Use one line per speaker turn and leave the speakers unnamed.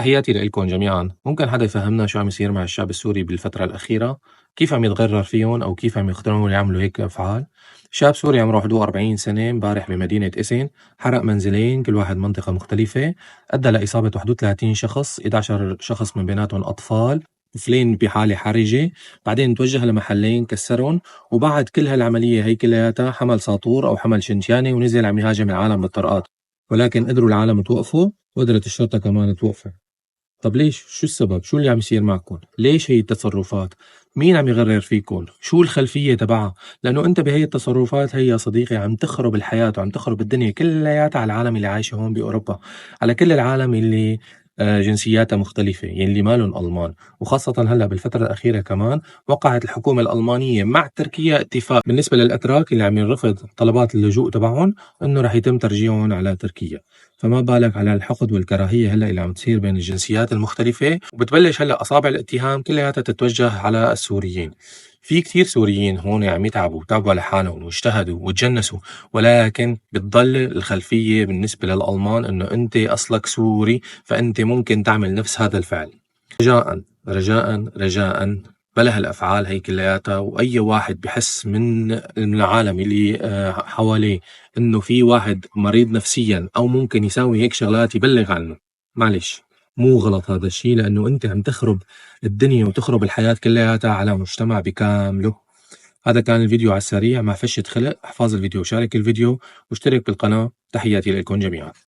تحياتي لإلكم جميعا. ممكن حدا يفهمنا شو عم يصير مع الشعب السوري بالفترة الأخيرة؟ كيف عم يتغرر فيهم أو كيف عم يقدرون يعملوا هيك أفعال؟ شاب سوري عمره حدود 40 سنة امبارح بمدينة إسن حرق منزلين كل واحد منطقة مختلفة، أدى لإصابة حدود 30 شخص، 11 شخص من بيناتهم أطفال، طفلين بحالة حرجة. بعدين توجه لمحلين كسرهم، وبعد كل هالعملية هي كلياتها حمل ساطور أو حمل شنشانة ونزل عم يهاجم العالم بالطرقات، ولكن قدروا العالم توقفوا وقدرت الشرطة كمان توقفه. طب ليش؟ شو السبب؟ شو اللي عم يصير معكم؟ ليش هي التصرفات؟ مين عم يغرر فيكم؟ شو الخلفية تبعها؟ لأنه أنت بهي التصرفات هي يا صديقي عم تخرب الحياة وعم تخرب الدنيا كلياتها على العالم اللي عايشه هون بأوروبا، على كل العالم اللي جنسياتها مختلفة، يلي مالهم ألمان. وخاصة هلا بالفترة الأخيرة كمان وقعت الحكومة الألمانية مع تركيا اتفاق بالنسبة للأتراك اللي عم يرفض طلبات اللجوء تبعهم، إنه رح يتم ترجيعهم على تركيا. فما بالك على الحقد والكراهية هلا اللي عم تصير بين الجنسيات المختلفة، وبتبلش هلا أصابع الاتهام كلياتها تتوجه على السوريين. في كتير سوريين هون عم يتعبوا، تعبوا على حالهم واجتهدوا وتجنسوا، ولكن بتضل الخلفية بالنسبة للألمان إنه أنت أصلك سوري فأنت ممكن تعمل نفس هذا الفعل. رجاء رجاء رجاء بلا هالأفعال هي كلياتها. وأي واحد بحس من العالم اللي حواليه إنه في واحد مريض نفسيا أو ممكن يساوي هيك شغلات يبلغ عنه. معلش، مو غلط هذا الشيء، لأنه أنت عم تخرب الدنيا وتخرب الحياة كلياتها على مجتمع بكامله. هذا كان الفيديو على السريع مع فشة خلق. احفظ الفيديو وشارك الفيديو واشترك بالقناة. تحياتي لكم جميعا.